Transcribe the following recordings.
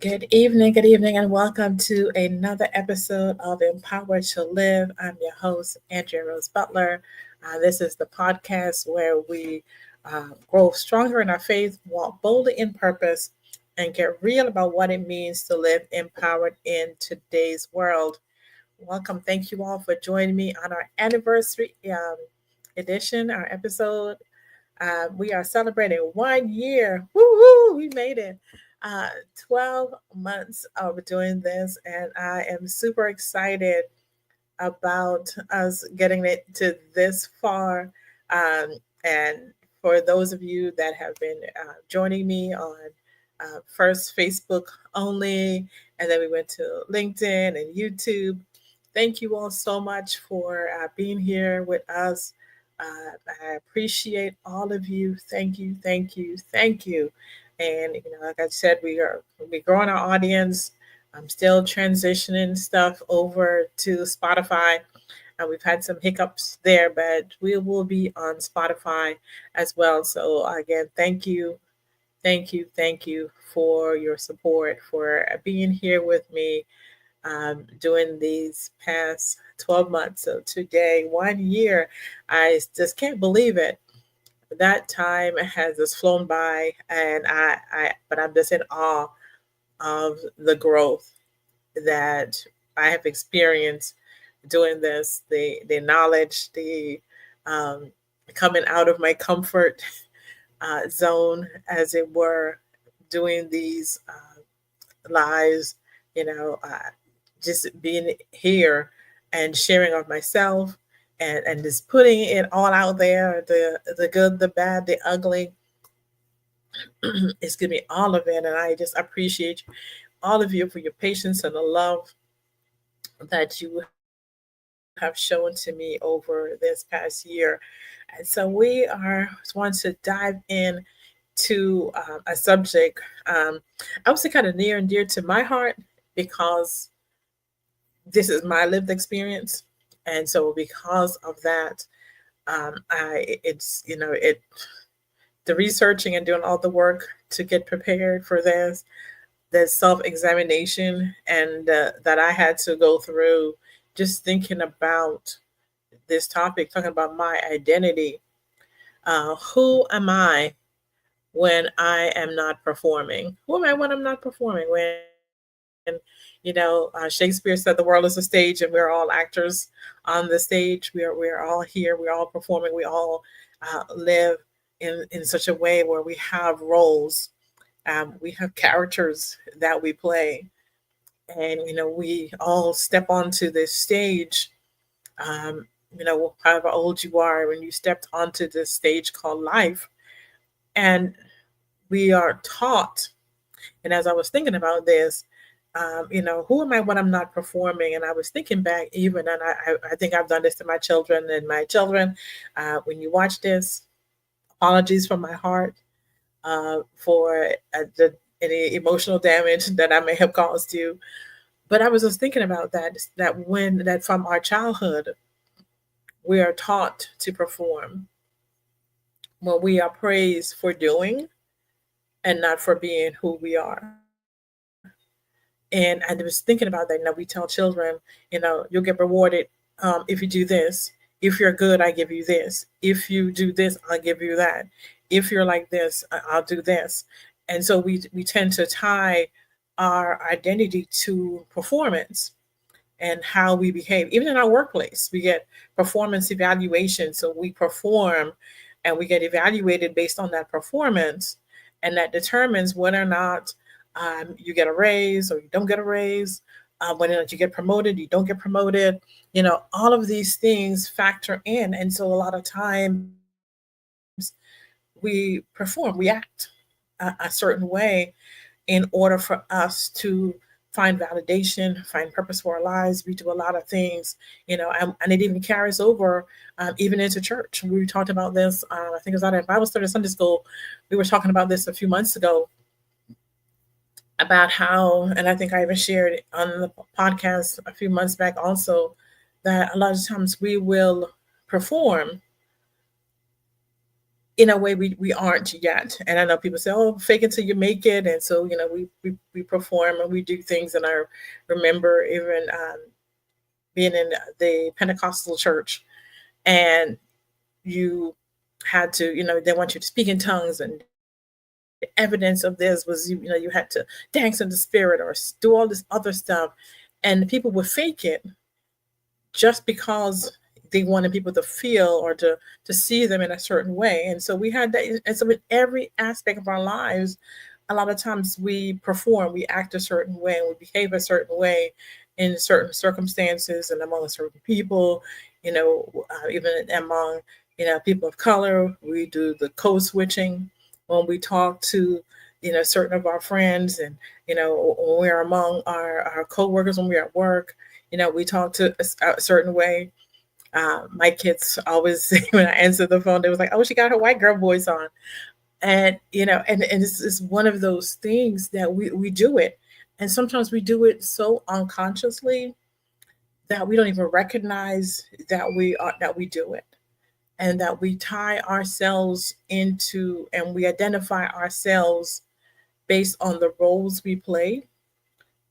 Good evening, and welcome to another episode of Empowered to Live. I'm your host, Andrea Rose Butler. This is the podcast where we grow stronger in our faith, walk boldly in purpose, and get real about what it means to live empowered in today's world. Welcome. Thank you all for joining me on our anniversary edition, our episode. We are celebrating 1 year. Woo woo! We made it. Uh, 12 months of doing this, and I am super excited about us getting it to this far. And for those of you that have been joining me on first Facebook only, and then we went to LinkedIn and YouTube. Thank you all so much for being here with us. I appreciate all of you. Thank you, thank you, thank you. And like I said, we're growing our audience. I'm still transitioning stuff over to Spotify. We've had some hiccups there, but we will be on Spotify as well. So again, thank you for your support, for being here with me during these past 12 months. So today, 1 year, I just can't believe it. That time has just flown by, and but I'm just in awe of the growth that I have experienced doing this, the knowledge, the um, coming out of my comfort zone, as it were, doing these lives, you know, just being here and sharing of myself and just putting it all out there, the good, the bad, the ugly. It's gonna be all of it, and I just appreciate all of you for your patience and the love that you have shown to me over this past year. And so we are want to dive in to a subject I would say kind of near and dear to my heart because this is my lived experience, and so because of that, I it's it the researching and doing all the work to get prepared for this, the self examination, and that I had to go through, just thinking about this topic, talking about my identity. Who am I when I am not performing? Who am I when I'm not performing? When, Shakespeare said the world is a stage and we're all actors on the stage. We're all here. We're all performing. We all live in such a way where we have roles. We have characters that we play, and we all step onto this stage. However old you are, when you stepped onto this stage called life, and we are taught. And as I was thinking about this, who am I when I'm not performing? And I was thinking back, even, and I think I've done this to my children and my children. When you watch this, apologies from my heart for any emotional damage that I may have caused you. But I was just thinking about that from our childhood, we are taught to perform when we are praised for doing and not for being who we are. And I was thinking about that. We tell children, you'll get rewarded if you do this. If you're good, I give you this. If you do this, I'll give you that. If you're like this, I'll do this. And so we tend to tie our identity to performance and how we behave. Even in our workplace, we get performance evaluation. So we perform and we get evaluated based on that performance. And that determines whether or not you get a raise or you don't get a raise, whether or not you get promoted, you don't get promoted. All of these things factor in. And so a lot of times we perform, we act a certain way in order for us to find validation, find purpose for our lives. We do a lot of things, and it even carries over even into church. We talked about this, I think it was out of Bible study Sunday school. We were talking about this a few months ago about how, and I think I even shared it on the podcast a few months back also, that a lot of times we will perform in a way we aren't yet. And I know people say, oh, fake it till you make it. And so, we perform and we do things. And I remember even being in the Pentecostal church, and you had to, they want you to speak in tongues, and the evidence of this was, you had to dance in the spirit or do all this other stuff. And people would fake it just because they wanted people to feel or to see them in a certain way. And so we had that. And so in every aspect of our lives, a lot of times we perform, we act a certain way, and we behave a certain way in certain circumstances and among certain people, even among, people of color. We do the code switching when we talk to, certain of our friends, and, when we're among our coworkers, when we're at work, we talk to a certain way. My kids always, when I answer the phone, they was like, "Oh, she got her white girl voice on," and and it's one of those things that we do it, and sometimes we do it so unconsciously that we don't even recognize that we do it, and that we tie ourselves into, and we identify ourselves based on the roles we play,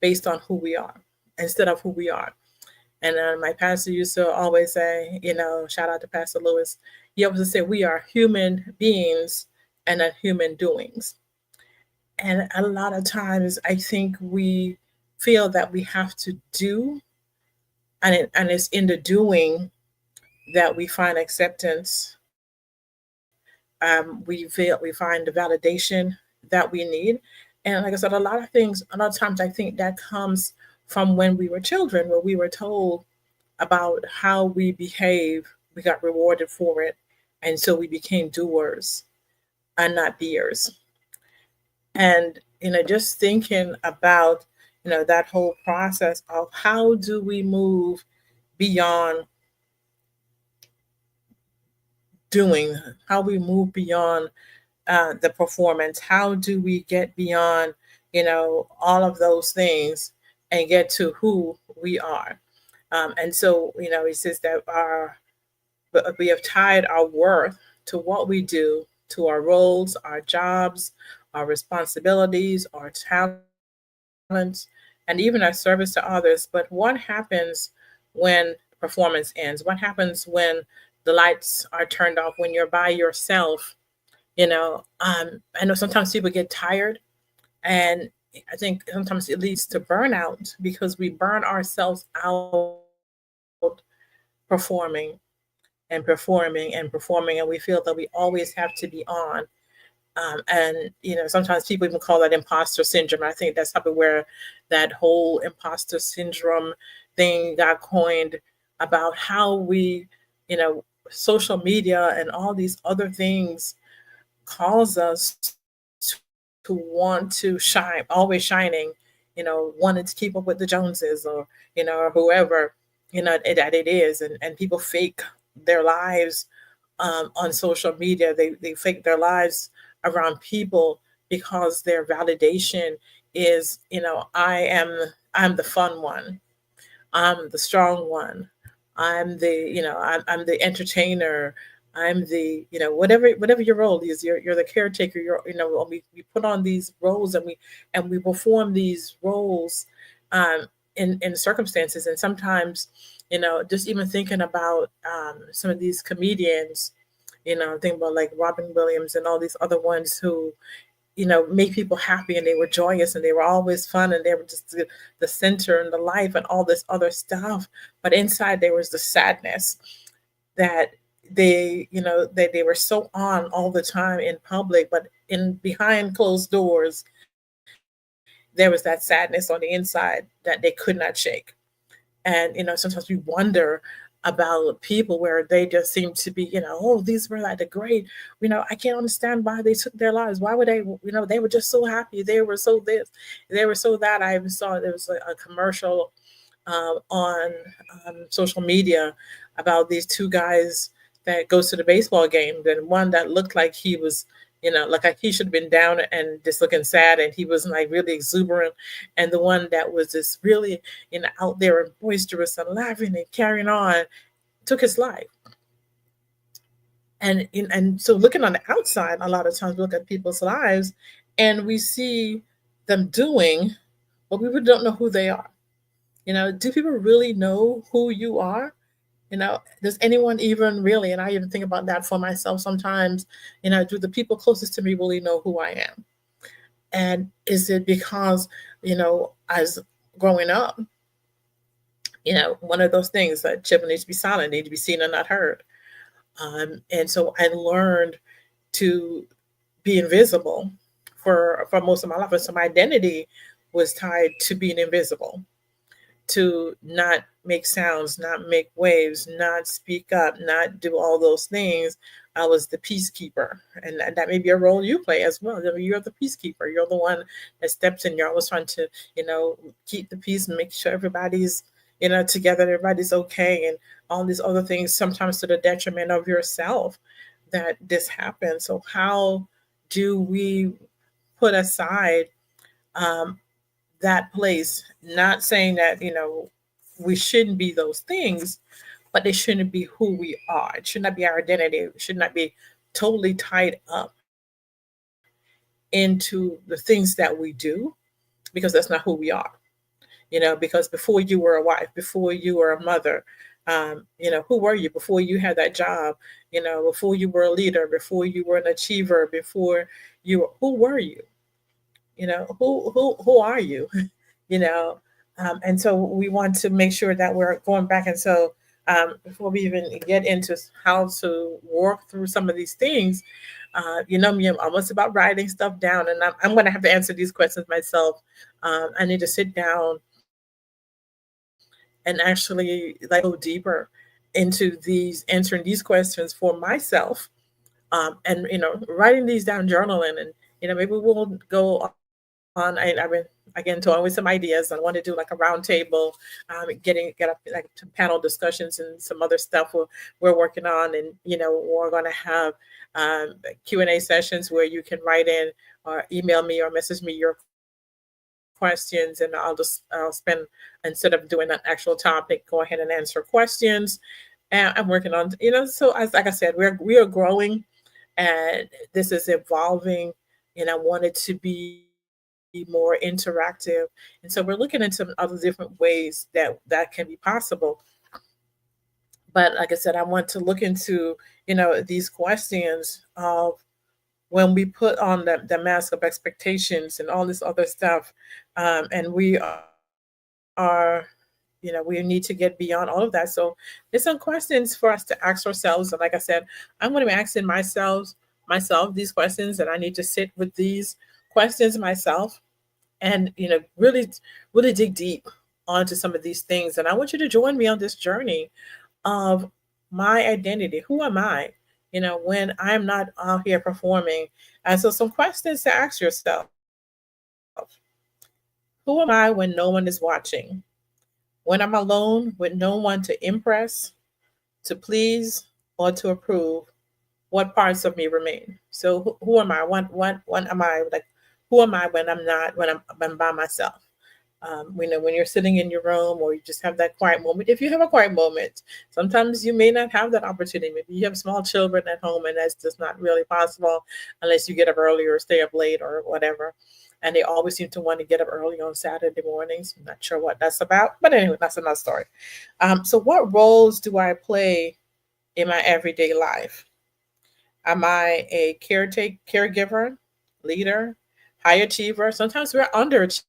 based on who we are, instead of who we are. And my pastor used to always say, shout out to Pastor Lewis. He always say, we are human beings and not human doings. And a lot of times, I think we feel that we have to do, and it's in the doing that we find acceptance. We feel we find the validation that we need. And like I said, a lot of times, I think that comes from when we were children, where we were told about how we behave, we got rewarded for it. And so we became doers and not beers. And, just thinking about, that whole process of how do we move beyond doing, how we move beyond the performance, how do we get beyond, all of those things and get to who we are. And so, he says that we have tied our worth to what we do, to our roles, our jobs, our responsibilities, our talents, and even our service to others. But what happens when performance ends? What happens when the lights are turned off, when you're by yourself? I know sometimes people get tired, and I think sometimes it leads to burnout because we burn ourselves out performing and performing and performing, and we feel that we always have to be on. And sometimes people even call that imposter syndrome. I think that's probably where that whole imposter syndrome thing got coined, about how we, social media and all these other things cause us to want to shine, always shining, wanting to keep up with the Joneses, or or whoever, that it is. And people fake their lives on social media. They fake their lives around people because their validation is, I'm the fun one, I'm the strong one, I'm the entertainer, I'm the, whatever your role is. You're the caretaker. We put on these roles, and we perform these roles um, in circumstances. And sometimes, just even thinking about some of these comedians, think about like Robin Williams and all these other ones who, make people happy, and they were joyous, and they were always fun, and they were just the center and the life and all this other stuff. But inside there was the sadness that they were so on all the time in public, but in behind closed doors, there was that sadness on the inside that they could not shake. And sometimes we wonder about people where they just seem to be, oh, these were like the great, I can't understand why they took their lives. Why would they, they were just so happy, they were so this, they were so that. I even saw there was a commercial on social media about these two guys that goes to the baseball game. Then one that looked like he was, like he should have been down and just looking sad, and he was like really exuberant, and the one that was just really, out there and boisterous and laughing and carrying on, took his life. And so looking on the outside, a lot of times we look at people's lives and we see them doing, but we really don't know who they are. Do people really know who you are? Does anyone even really, and I even think about that for myself sometimes, do the people closest to me really know who I am? And is it because, as growing up, one of those things that children need to be silent, need to be seen and not heard. And so I learned to be invisible for most of my life. And so my identity was tied to being invisible, to not make sounds, not make waves, not speak up, not do all those things. I was the peacekeeper. And that may be a role you play as well. You're the peacekeeper. You're the one that steps in. You're always trying to, keep the peace and make sure everybody's, together, everybody's okay, and all these other things, sometimes to the detriment of yourself, that this happens. So how do we put aside um, that place, not saying that, we shouldn't be those things, but they shouldn't be who we are. It should not be our identity. It should not be totally tied up into the things that we do, because that's not who we are. Because before you were a wife, before you were a mother, who were you before you had that job? Before you were a leader, before you were an achiever, before who were you? Who are you? you know and so we want to make sure that we're going back. And so before we even get into how to work through some of these things, me, I'm almost about writing stuff down, and I'm going to have to answer these questions myself. I need to sit down and actually like go deeper into these answering these questions for myself, and writing these down, journaling, and maybe we'll go on. I've been again toying with some ideas. I want to do like a round table, get up like panel discussions and some other stuff we're working on. And we're going to have Q&A sessions where you can write in or email me or message me your questions, and I'll spend, instead of doing an actual topic, go ahead and answer questions. And I'm working on, so as like I said, we are growing, and this is evolving, and I want it to be more interactive. And so we're looking into other different ways that can be possible. But like I said, I want to look into, these questions of when we put on the mask of expectations and all this other stuff, and we need to get beyond all of that. So there's some questions for us to ask ourselves. And like I said, I'm going to be asking myself these questions, and I need to sit with these questions myself, and really dig deep onto some of these things. And I want you to join me on this journey of my identity. Who am I? When I'm not out here performing. And so some questions to ask yourself. Who am I when no one is watching? When I'm alone with no one to impress, to please, or to approve, what parts of me remain? So who am I? When am I like? Who am I when I'm not? When I'm by myself? When you're sitting in your room, or you just have that quiet moment. If you have a quiet moment, sometimes you may not have that opportunity. Maybe you have small children at home, and that's just not really possible unless you get up early or stay up late or whatever. And they always seem to want to get up early on Saturday mornings. I'm not sure what that's about, but anyway, that's another story. So, what roles do I play in my everyday life? Am I a caregiver, leader, high achiever? Sometimes we're underachievers,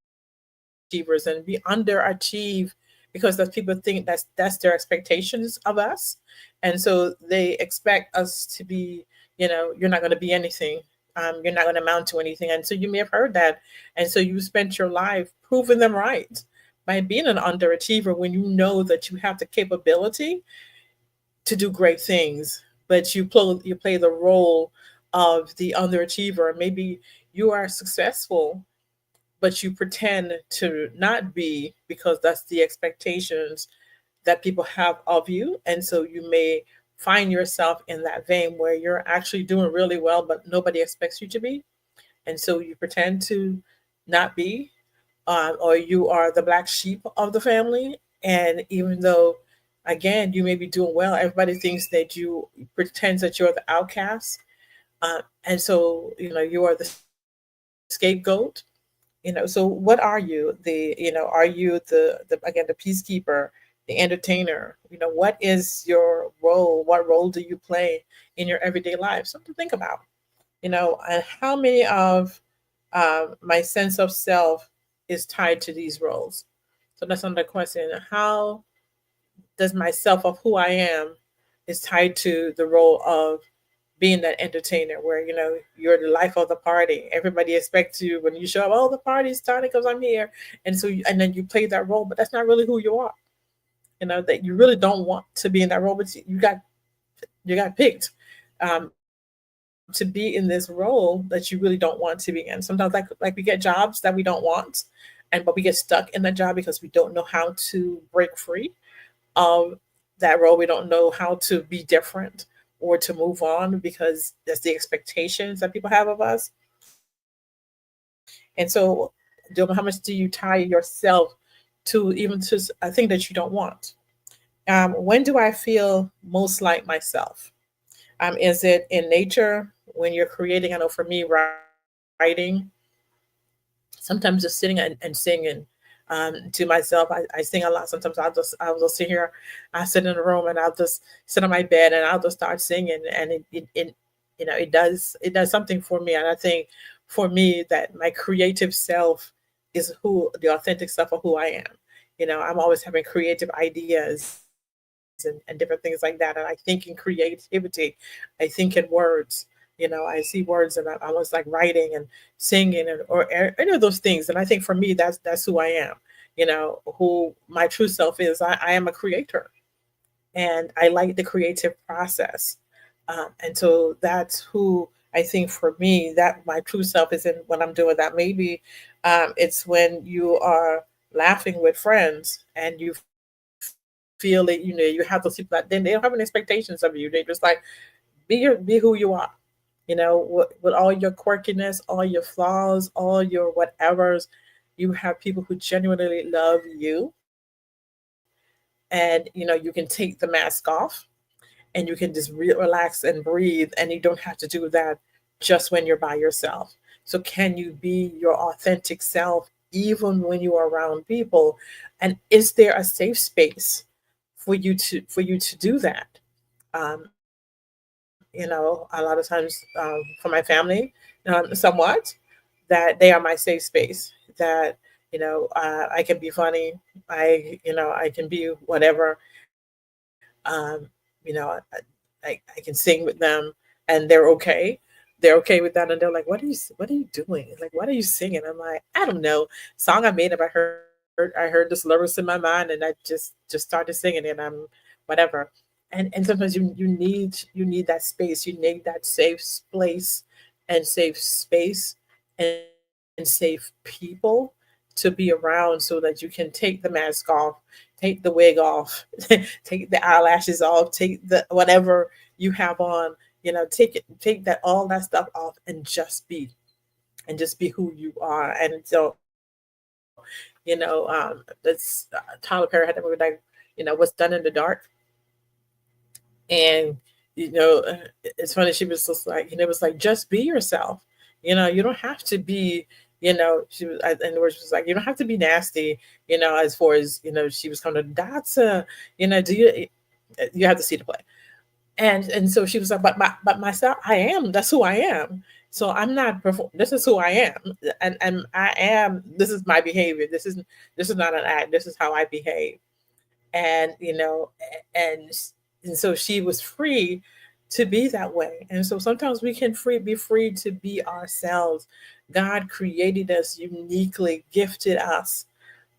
and we underachieve because that's people think that's their expectations of us. And so they expect us to be, you're not going to be anything. You're not going to amount to anything. And so you may have heard that. And so you spent your life proving them right by being an underachiever, when you know that you have the capability to do great things, but you play the role of the underachiever. Maybe you are successful, but you pretend to not be, because that's the expectations that people have of you. And so you may find yourself in that vein where you're actually doing really well, but nobody expects you to be. And so you pretend to not be, or you are the black sheep of the family. And even though Again, you may be doing well. Everybody thinks that you pretends that you're the outcast, and so you are the scapegoat. So what are you? Are you the again the peacekeeper, the entertainer? What is your role? What role do you play in your everyday life? Something to think about. And how many of my sense of self is tied to these roles? So that's another question. How does my self of who I am is tied to the role of being that entertainer where you're the life of the party. Everybody expects you when you show up, oh, the party's starting because I'm here. And then you play that role, but that's not really who you are. That you really don't want to be in that role, but you got picked to be in this role that you really don't want to be in. Sometimes like we get jobs that we don't want, but we get stuck in that job because we don't know how to break free of that role. We don't know how to be different or to move on because that's the expectations that people have of us. And so, how much do you tie yourself to even to a thing that you don't want? When do I feel most like myself? Is it in nature when you're creating? I know for me, writing, sometimes just sitting and singing to myself. I sing a lot. Sometimes I'll just sit here, I sit in the room and I'll just sit on my bed and I'll just start singing, and it does something for me. And I think for me that my creative self is who the authentic self of who I am. I'm always having creative ideas and different things like that. And I think in creativity, I think in words. I see words and I was like writing and singing or any of those things. And I think for me, that's who I am. Who my true self is. I am a creator, and I like the creative process. And so that's who I think for me that my true self is in when I'm doing that. Maybe it's when you are laughing with friends and you feel it. You have those people that then they don't have any expectations of you. They just like be who you are. With all your quirkiness, all your flaws, all your whatevers, you have people who genuinely love you, and you can take the mask off and you can just relax and breathe, and you don't have to do that just when you're by yourself. So can you be your authentic self even when you are around people? And is there a safe space for you to do that? A lot of times for my family, somewhat, that they are my safe space. That I can be funny. I can be whatever. I can sing with them, and they're okay. They're okay with that, and they're like, what are you doing? Like, what are you singing? I'm like, I don't know. Song I made up. I heard this lyrics in my mind, and I just started singing it. And I'm whatever. And sometimes you need that space. You need that safe place and safe space and safe people to be around so that you can take the mask off, take the wig off, take the eyelashes off, take the whatever you have on, take that all that stuff off and just be who you are. And so, that's Tyler Perry had that movie like, what's done in the dark. And it's funny, she was just like, it was like, just be yourself. You don't have to be, she was, in the words, she was like, you don't have to be nasty, as far as, she was coming to, that's a, do you have to see the play. And so she was like, but myself, I am, that's who I am. So I'm not this is who I am. And I am, this is my behavior. This is not an act. This is how I behave. And and and so she was free to be that way. And so sometimes we can be free to be ourselves. God created us uniquely, gifted us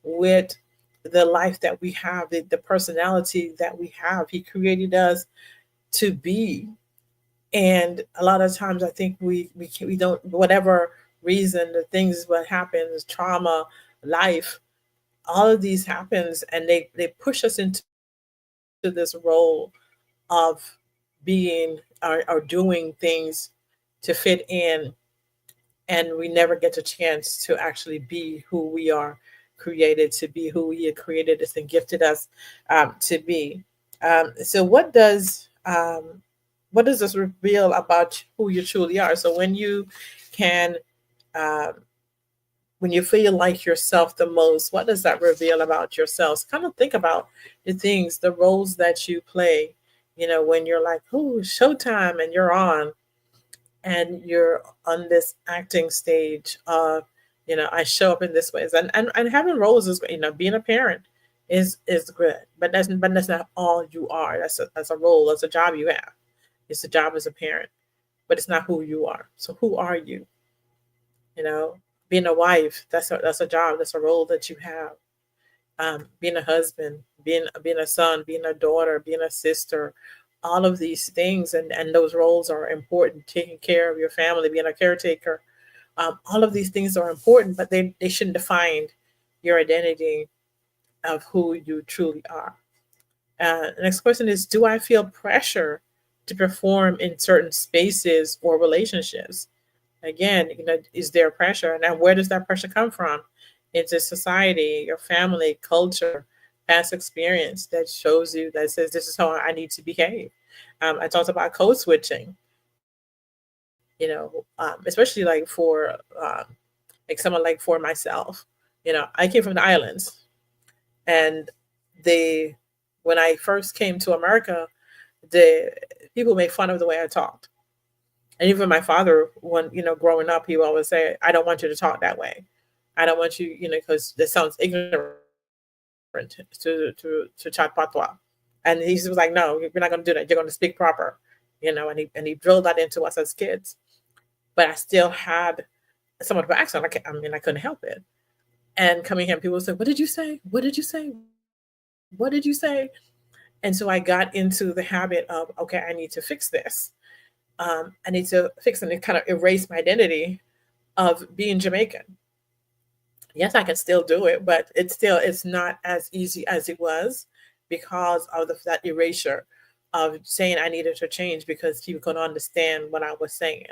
with the life that we have, the personality that we have. He created us to be. And a lot of times I think we don't, whatever reason, the things what happens, trauma, life, all of these happens, and they push us into this role of being or doing things to fit in, and we never get a chance to actually be who we are created to be, who he had created us and gifted us to be. So what does this reveal about who you truly are? So can um, when you feel like yourself the most, what does that reveal about yourselves? Kind of think about the roles that you play. When you're like, "Oh, showtime," and you're on, and you're on this acting stage of, I show up in this ways, and having roles is, being a parent is good, but that's not all you are. That's a role, that's a job you have. It's a job as a parent, but it's not who you are. So who are you? You know, being a wife, that's a job, that's a role that you have. Being a husband, being a son, being a daughter, being a sister, all of these things, and those roles are important. Taking care of your family, being a caretaker, all of these things are important, but they shouldn't define your identity of who you truly are. The next question is: do I feel pressure to perform in certain spaces or relationships? Again, is there pressure, and then where does that pressure come from? It's a society, your family, culture, past experience that shows you, that says this is how I need to behave. I talked about code switching, especially like someone, like for myself. I came from the islands, and they when I first came to America, the people made fun of the way I talked. And even my father, when growing up, he would always say, "I don't want you to talk that way. I don't want you, because this sounds ignorant to chat patois." And he was like, "No, you're not going to do that. You're going to speak proper." And he drilled that into us as kids. But I still had somewhat of an accent. I couldn't help it. And coming here, people would say, "What did you say? What did you say? What did you say?" And so I got into the habit of, okay, I need to fix this. I need to fix it and kind of erase my identity of being Jamaican. Yes, I can still do it, but it's not as easy as it was, because of that erasure of saying I needed to change because people couldn't understand what I was saying.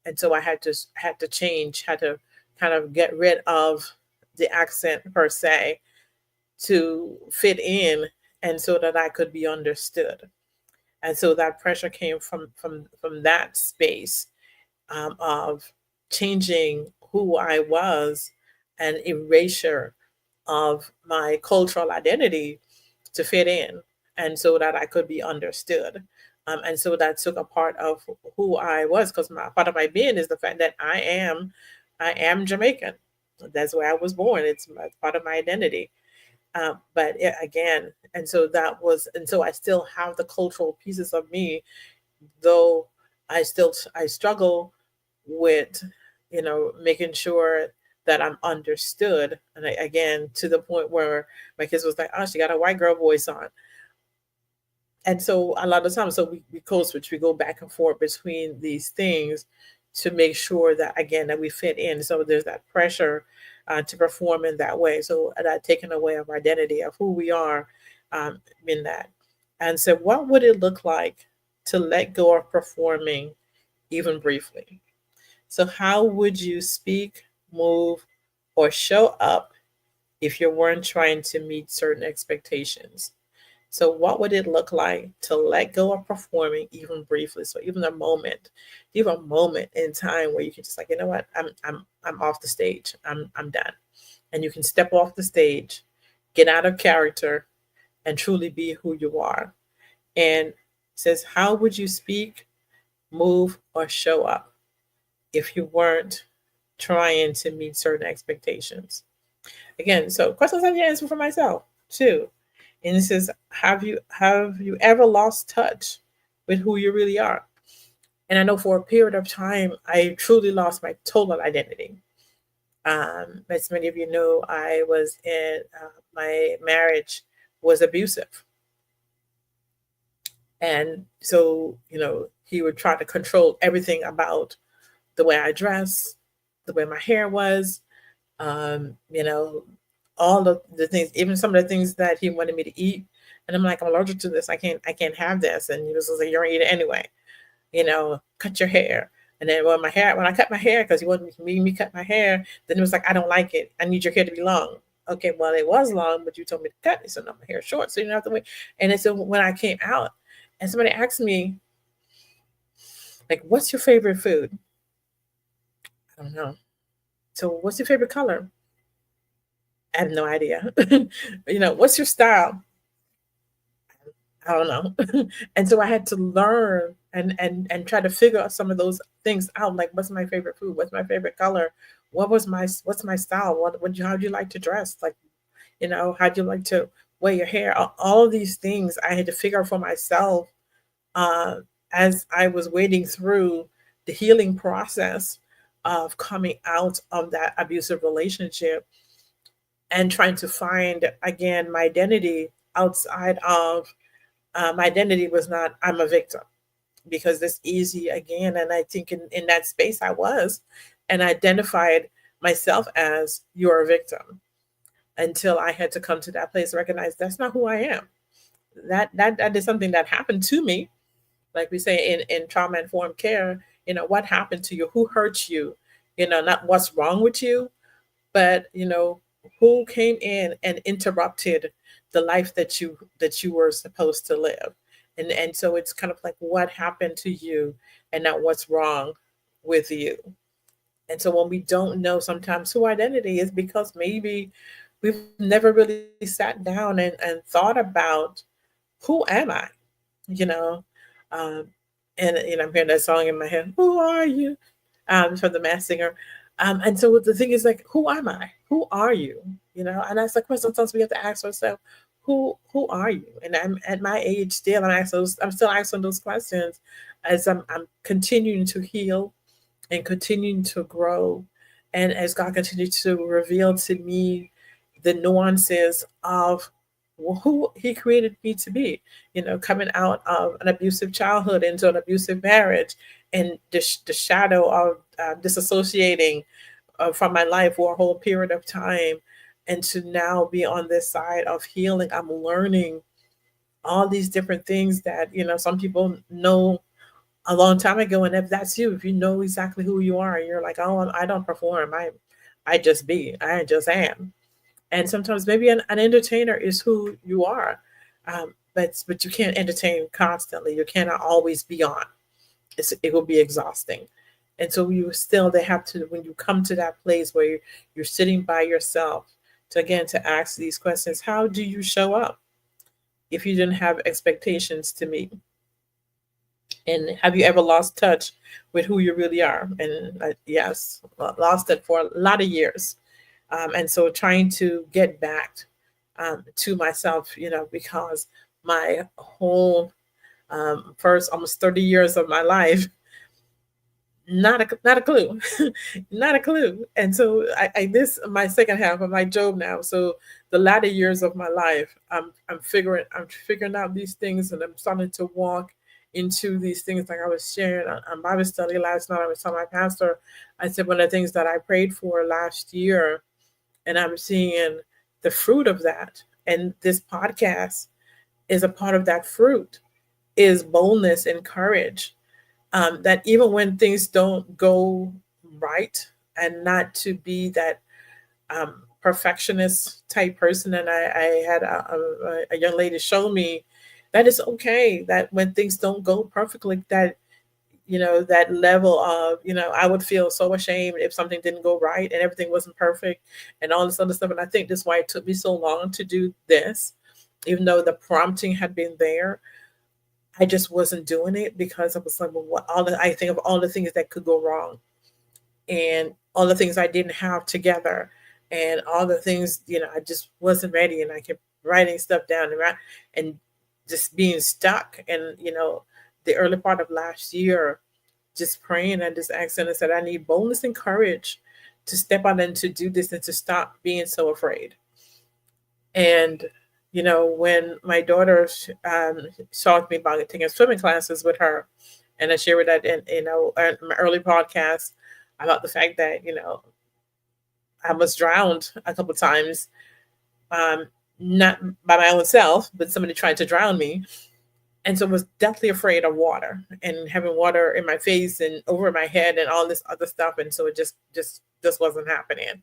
And so I had to change, had to kind of get rid of the accent per se to fit in, and so that I could be understood. And so that pressure came from that space, of changing who I was, and erasure of my cultural identity to fit in, and so that I could be understood. And so that took a part of who I was, because part of my being is the fact that I am Jamaican. That's where I was born. It's part of my identity. But again, and so I still have the cultural pieces of me, though I struggle with, making sure that I'm understood. And again, to the point where my kids was like, "Oh, she got a white girl voice on." And so a lot of times, so we code switch, we go back and forth between these things to make sure that, again, that we fit in. So there's that pressure to perform in that way. So that taking away of identity of who we are, in that. And so what would it look like to let go of performing, even briefly? So how would you speak, move, or show up if you weren't trying to meet certain expectations? So, what would it look like to let go of performing, even briefly? So, even a moment in time where you can just, like, you know what, I'm off the stage. I'm done, and you can step off the stage, get out of character, and truly be who you are. And it says, how would you speak, move, or show up if you weren't trying to meet certain expectations? Again, so questions I have to answer for myself too. And it says, have you ever lost touch with who you really are? And I know for a period of time, I truly lost my total identity. As many of you know, I was in my marriage was abusive, and so he would try to control everything about the way I dress, the way my hair was, um, you know, all of the things, even some of the things that he wanted me to eat. And I'm like, I'm allergic to this. I can't have this. And he was like, you're gonna eat it anyway. Cut your hair. And then when I cut my hair, because he wanted me cut my hair, then it was like, I don't like it. I need your hair to be long. okay, well, it was long, but you told me to cut it, so now my hair is short, so you don't have to wait. And so when I came out, and somebody asked me, like, what's your favorite food? I don't know. So what's your favorite color? I have no idea. What's your style? I don't know. And so I had to learn and try to figure out some of those things out. Like, what's my favorite food? What's my favorite color? What's my style? How do you like to dress? Like, how do you like to wear your hair? All of these things I had to figure out for myself, uh, as I was wading through the healing process of coming out of that abusive relationship and trying to find again my identity outside of, my identity was not I'm a victim, because it's easy again. And I think in that space I was, and identified myself as you're a victim, until I had to come to that place, recognize that's not who I am. That is something that happened to me. Like we say in trauma informed care, what happened to you, who hurt you, not what's wrong with you, but who came in and interrupted the life that you were supposed to live. And so it's kind of like what happened to you, and not what's wrong with you. And so when we don't know sometimes who identity is, because maybe we've never really sat down and thought about, who am I, you know um and I'm hearing that song in my head, who are you, from the Masked Singer. And so the thing is, like, who am I? Who are you? And that's the question sometimes we have to ask ourselves, who are you? And I'm at my age still, I'm still asking those questions, as I'm continuing to heal and continuing to grow. And as God continues to reveal to me the nuances of who He created me to be, coming out of an abusive childhood into an abusive marriage, and the shadow of disassociating from my life for a whole period of time, and to now be on this side of healing. I'm learning all these different things that some people know a long time ago. And if that's you, if you know exactly who you are, and you're like, oh, I don't perform, I just be, I just am. And sometimes maybe an entertainer is who you are, but you can't entertain constantly. You cannot always be on. It will be exhausting. And so you still, they have to, when you come to that place where you're sitting by yourself, to again to ask these questions: how do you show up if you didn't have expectations to meet? And have you ever lost touch with who you really are? And yes, lost it for a lot of years. And so trying to get back to myself, because my whole first almost 30 years of my life, not a clue, not a clue. And so I this my second half of my job now. So the latter years of my life, I'm figuring out these things, and I'm starting to walk into these things. Like I was sharing on Bible study last night, I was telling my pastor, I said one of the things that I prayed for last year, and I'm seeing the fruit of that. And this podcast is a part of that fruit, is boldness and courage. That even when things don't go right, and not to be that perfectionist type person. And I had a young lady show me that it's okay that when things don't go perfectly, that that level of, I would feel so ashamed if something didn't go right and everything wasn't perfect and all this other stuff. And I think that's why it took me so long to do this, even though the prompting had been there. I just wasn't doing it because I was like, well, I think of all the things that could go wrong, and all the things I didn't have together, and all the things, I just wasn't ready. And I kept writing stuff down, and just being stuck. And, the early part of last year, just praying and just asking, and said, I need boldness and courage to step out and to do this, and to stop being so afraid. And, when my daughter talked to me about taking swimming classes with her, and I shared that in my early podcast about the fact that, I was drowned a couple times, um, not by my own self, but somebody tried to drown me. And so I was deathly afraid of water, and having water in my face and over my head and all this other stuff. And so it just wasn't happening.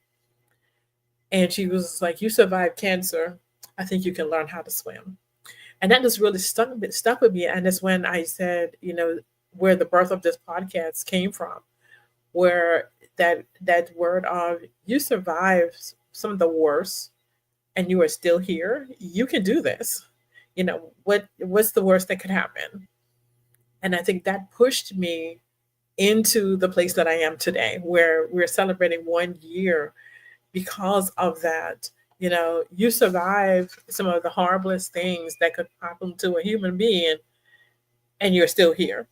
And she was like, "You survived cancer. I think you can learn how to swim." And that just really stuck with me. And it's when I said, where the birth of this podcast came from, where that word of, you survived some of the worst and you are still here. You can do this. What's the worst that could happen? And I think that pushed me into the place that I am today, where we're celebrating 1 year because of that. You survive some of the horriblest things that could happen to a human being, and you're still here.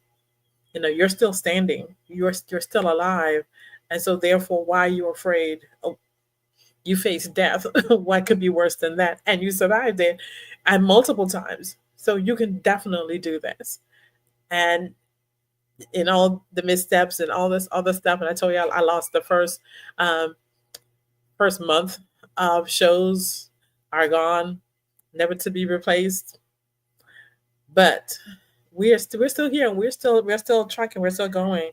You're still standing. You're still alive, and so therefore, why are you afraid? Oh, you face death. What could be worse than that? And you survived it, and multiple times. So you can definitely do this. And in all the missteps and all this other stuff, and I told you I lost the um, first month of shows are gone, never to be replaced. But we're still here, and we're still trucking, we're still going.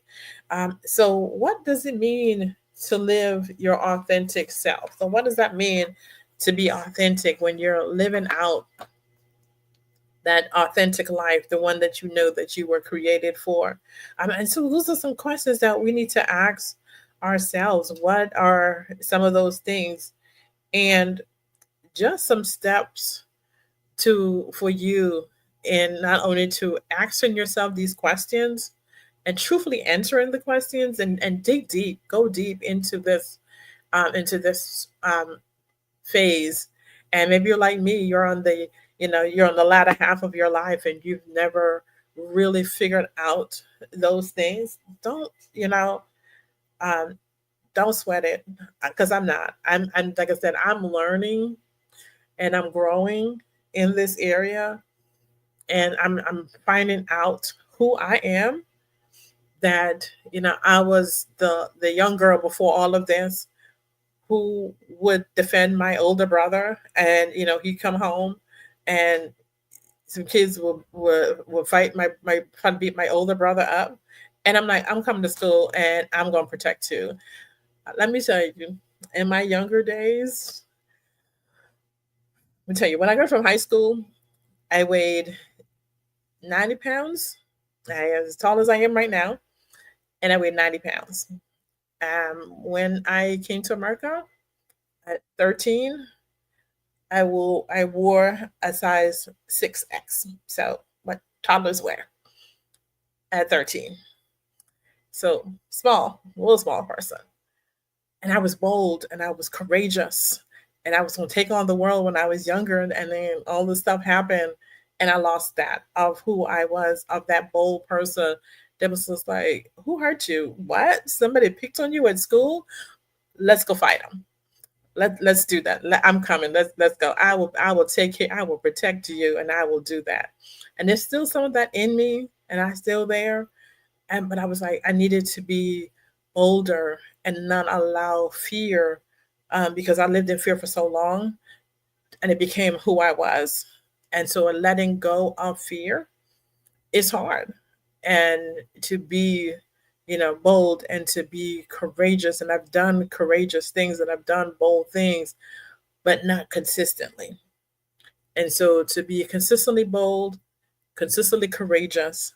So what does it mean to live your authentic self? So what does that mean to be authentic when you're living out that authentic life, the one that you know that you were created for? And so those are some questions that we need to ask ourselves. What are some of those things? And just some steps for you in not only to asking yourself these questions and truthfully answering the questions, and dig deep, go deep into this phase. And maybe you're like me, you're on the latter half of your life and you've never really figured out those things. Um, don't sweat it, because I'm not. I'm like I said, I'm learning and I'm growing in this area, and I'm finding out who I am. That I was the young girl before all of this, who would defend my older brother, and he'd come home and some kids will fight my try to beat my older brother up, and I'm like, I'm coming to school and I'm going to protect you. Let me tell you, in my younger days, let me tell you, when I got from high school, I weighed 90 pounds. I am as tall as I am right now, and I weighed 90 pounds. When I came to America at 13, I wore a size 6X. So what toddlers wear at 13. So small, a little small person. And I was bold and I was courageous, and I was going to take on the world when I was younger. And then all this stuff happened, and I lost that of who I was, of that bold person that was just like, who hurt you? What? Somebody picked on you at school? Let's go fight them. Let's do that. I'm coming. Let's go. I will take care. I will protect you, and I will do that. And there's still some of that in me, and I'm still there. But I was like, I needed to be bolder and not allow fear, because I lived in fear for so long, and it became who I was. And so letting go of fear is hard, and to be bold and to be courageous. And I've done courageous things and I've done bold things, but not consistently. And so to be consistently bold, consistently courageous,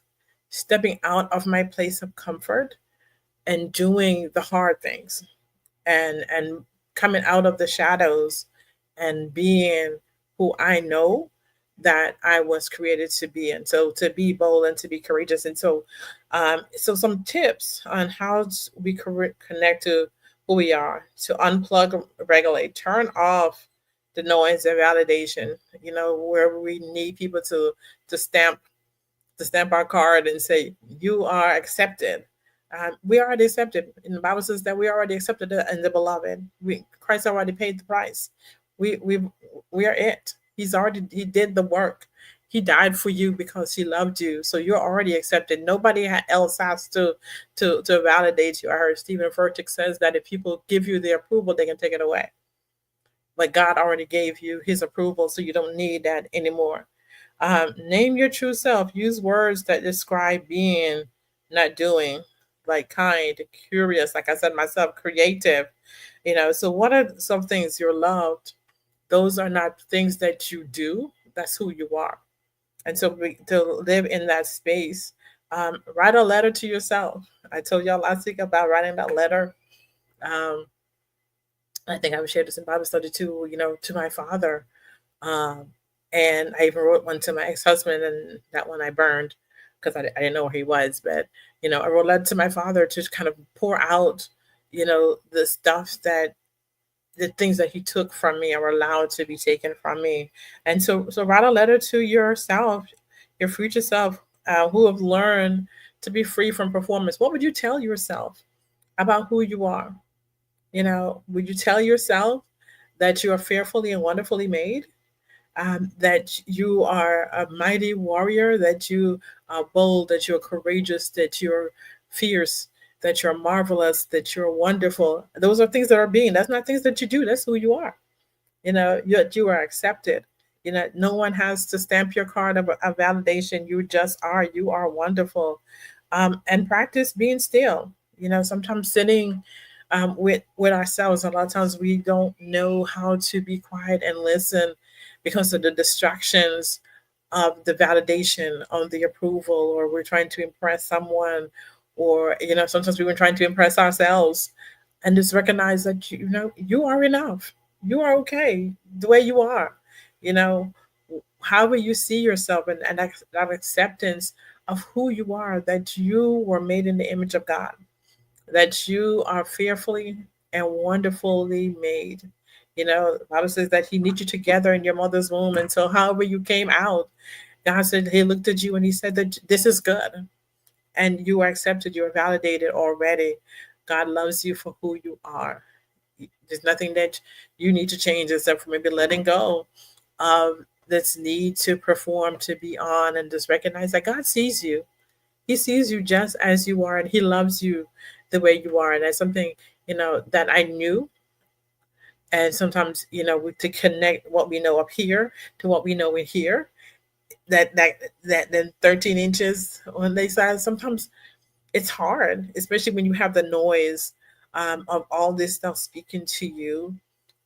stepping out of my place of comfort and doing the hard things, and coming out of the shadows and being who I know that I was created to be. And so to be bold and to be courageous. And so some tips on how we connect to who we are: to unplug, regulate, turn off the noise and validation, where we need people to stamp our card and say, you are accepted. We are already accepted. And the Bible says that we are already accepted in the beloved. Christ already paid the price. We are it. He did the work. He died for you because he loved you. So you're already accepted. Nobody else has to validate you. I heard Stephen Furtick says that if people give you their approval, they can take it away. But God already gave you his approval, so you don't need that anymore. Name your true self. Use words that describe being, not doing, like kind, curious, like I said myself, creative. So what are some things you're loved? Those are not things that you do. That's who you are. And so to live in that space, write a letter to yourself. I told y'all last week about writing that letter. Um, I think I shared this in Bible study too, to my father. Um, and I even wrote one to my ex-husband, and that one I burned because I didn't know where he was. But, I wrote a letter to my father to kind of pour out, the stuff that the things that he took from me are allowed to be taken from me. And so write a letter to yourself, your future self, who have learned to be free from performance. What would you tell yourself about who you are? Would you tell yourself that you are fearfully and wonderfully made? That you are a mighty warrior, that you are bold, that you're courageous, that you're fierce, that you're marvelous, that you're wonderful. Those are things that are being. That's not things that you do. That's who you are. You are accepted. No one has to stamp your card of validation. You just are. You are wonderful. And practice being still. Sometimes sitting with ourselves. A lot of times we don't know how to be quiet and listen because of the distractions of the validation, of the approval, or we're trying to impress someone, or sometimes we were trying to impress ourselves, and just recognize that you are enough. You are okay the way you are. You know, However you see yourself, and that acceptance of who you are, that you were made in the image of God, that you are fearfully and wonderfully made. The Bible says that He knit you together in your mother's womb. And so, however you came out, God said He looked at you and He said that this is good. And you are accepted, you are validated already. God loves you for who you are. There's nothing that you need to change except for maybe letting go of this need to perform, to be on, and just recognize that God sees you. He sees you just as you are, and He loves you the way you are. And that's something, that I knew. And sometimes, to connect what we know up here to what we know in here, that then 13 inches on the side, sometimes it's hard, especially when you have the noise of all this stuff speaking to you,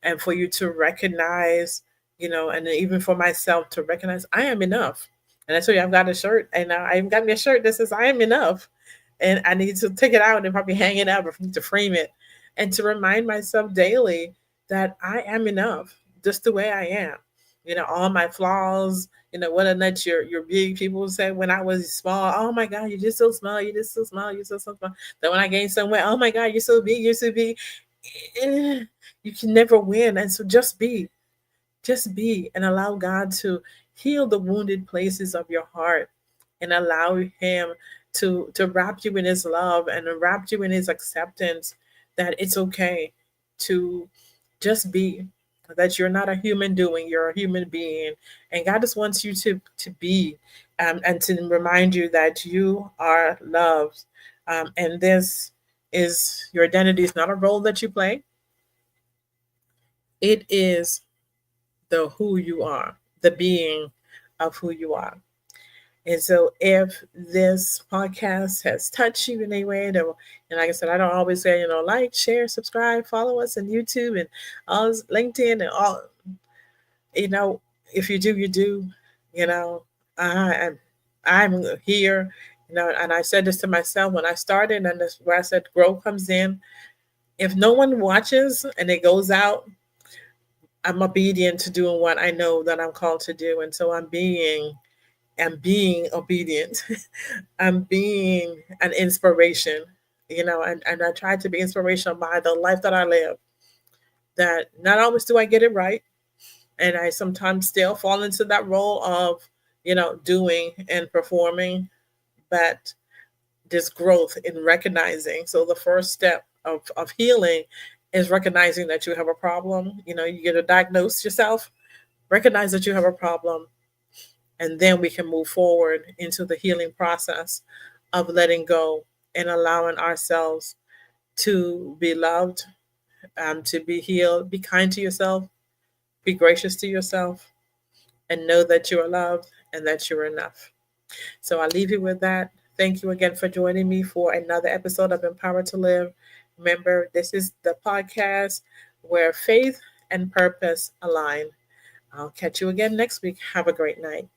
and for you to recognize, and even for myself to recognize I am enough. And I tell you, I've got a shirt, and I've got me a shirt that says I am enough, and I need to take it out and probably hang it up or to frame it, and to remind myself daily that I am enough, just the way I am. All my flaws. Whether or not you're big, people say when I was small, oh my God, you're just so small, you're just so small, you're so small. Then when I gained somewhere, oh my God, you're so big, you're so big. You can never win. And so just be, and allow God to heal the wounded places of your heart, and allow Him to wrap you in His love and wrap you in His acceptance, that it's okay to just be, that you're not a human doing, you're a human being, and God just wants you to be, and to remind you that you are loved, and this is your identity is not a role that you play. It is the who you are, the being of who you are. And so, if this podcast has touched you in any way, and like I said, I don't always say, like, share, subscribe, follow us on YouTube and all LinkedIn and all. You know, if you do, you do. You know, I, I'm here. And I said this to myself when I started, and this where I said growth comes in. If no one watches and it goes out, I'm obedient to doing what I know that I'm called to do, and so I'm being obedient. I'm being an inspiration, and I try to be inspirational by the life that I live. That not always do I get it right, and I sometimes still fall into that role of, doing and performing, but there's growth in recognizing. So the first step of healing is recognizing that you have a problem. You get to diagnose yourself, recognize that you have a problem, and then we can move forward into the healing process of letting go and allowing ourselves to be loved, to be healed. Be kind to yourself, be gracious to yourself, and know that you are loved and that you're enough. So I leave you with that. Thank you again for joining me for another episode of Empower to Live. Remember, this is the podcast where faith and purpose align. I'll catch you again next week. Have a great night.